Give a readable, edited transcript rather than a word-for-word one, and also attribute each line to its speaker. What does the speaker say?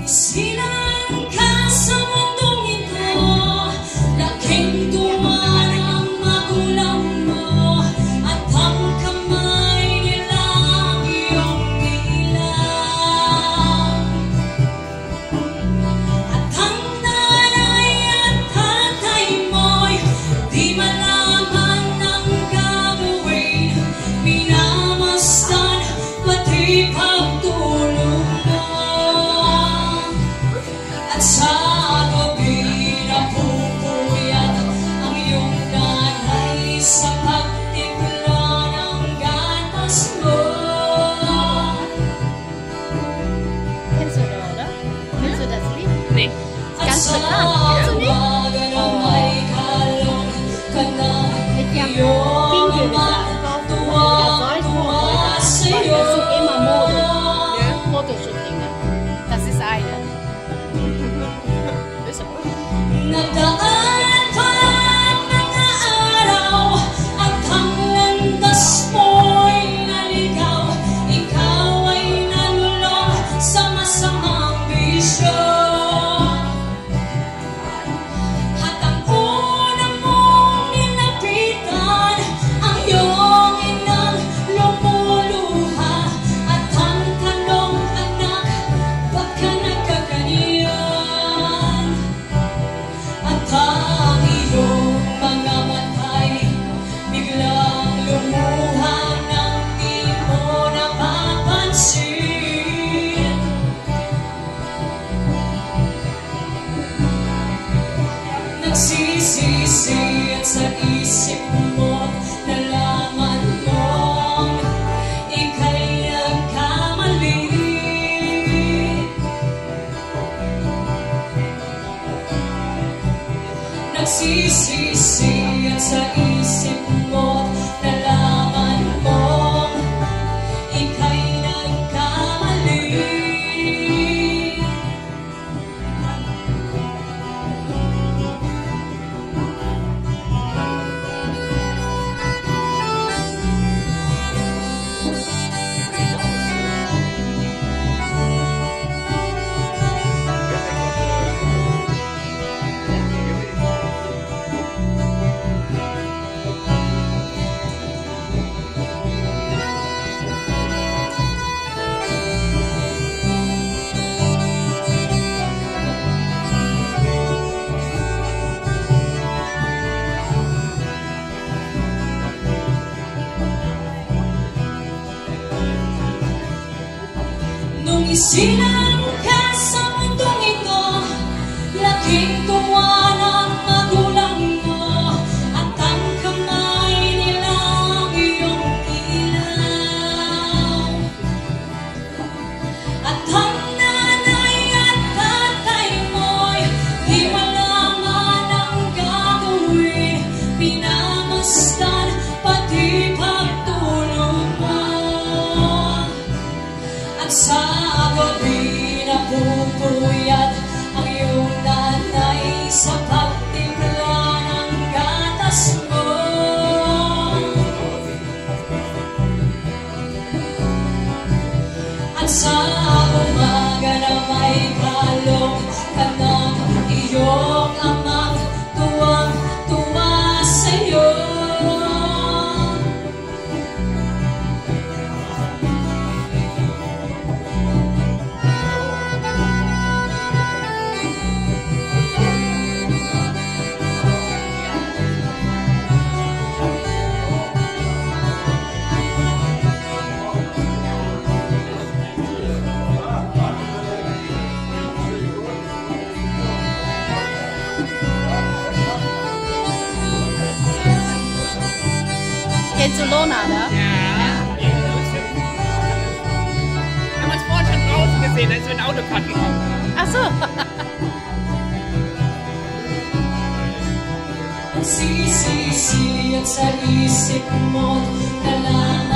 Speaker 1: Isilang ka sa mundong ito, laking tuwa ng magulang mo, at ang kamay nilang iyong ilang. At ang nanay at tatay mo'y di malaman ng gagawin, minamasdan pati pagtulog mo. At sa gabi na pupuyat ang iyong nanay sa pagtimpla ng gatas mo.
Speaker 2: Kennst du da, oder? Kennst du das Lied?
Speaker 3: Nee.
Speaker 1: At sa umaga na may kalong ka na iyong ama, tuwang-tuwa sa'yo.
Speaker 2: Das sind immer Mode. Fotoshooting. Das ist eine.
Speaker 1: Nagdaan pa ang mga araw at ang landas mo'y naligaw. Ikaw ay nalulong sa masamang bisyo. At ang una mong nilapitan ang iyong inang lumuluha. At ang tanong, anak, ba't ka nagkaganyan? At ang iyong mga matay biglang lumuha nang di mo napapansin. Nagsisisi at sa isip mo nalaman mong ika'y nagkamali. Nagsisisi at sa isip mo nalaman mong ika'y nagkamali. Nung isilang ka sa mundong ito, laking tuwa ng magulang mo, at ang kamay nilang iyong ilaw. At ang nanay at tatay mo'y di malaman ang gagawin, minamasdan pati pagtulog mo. At sa gabi na pupuyat ang iyong nanay sa pagtimpla ng gatas mo. At sa umaga na may kalong ka ng iyong amang tuwang-tuwa sa'yo.
Speaker 2: Kennst du Lona, da?
Speaker 3: Ja. Wir haben uns vorhin schon draußen gesehen, als wir in Autofahrt gekommen sind.
Speaker 2: Ach so.
Speaker 1: Nagsisisi at sa isip mo nalaman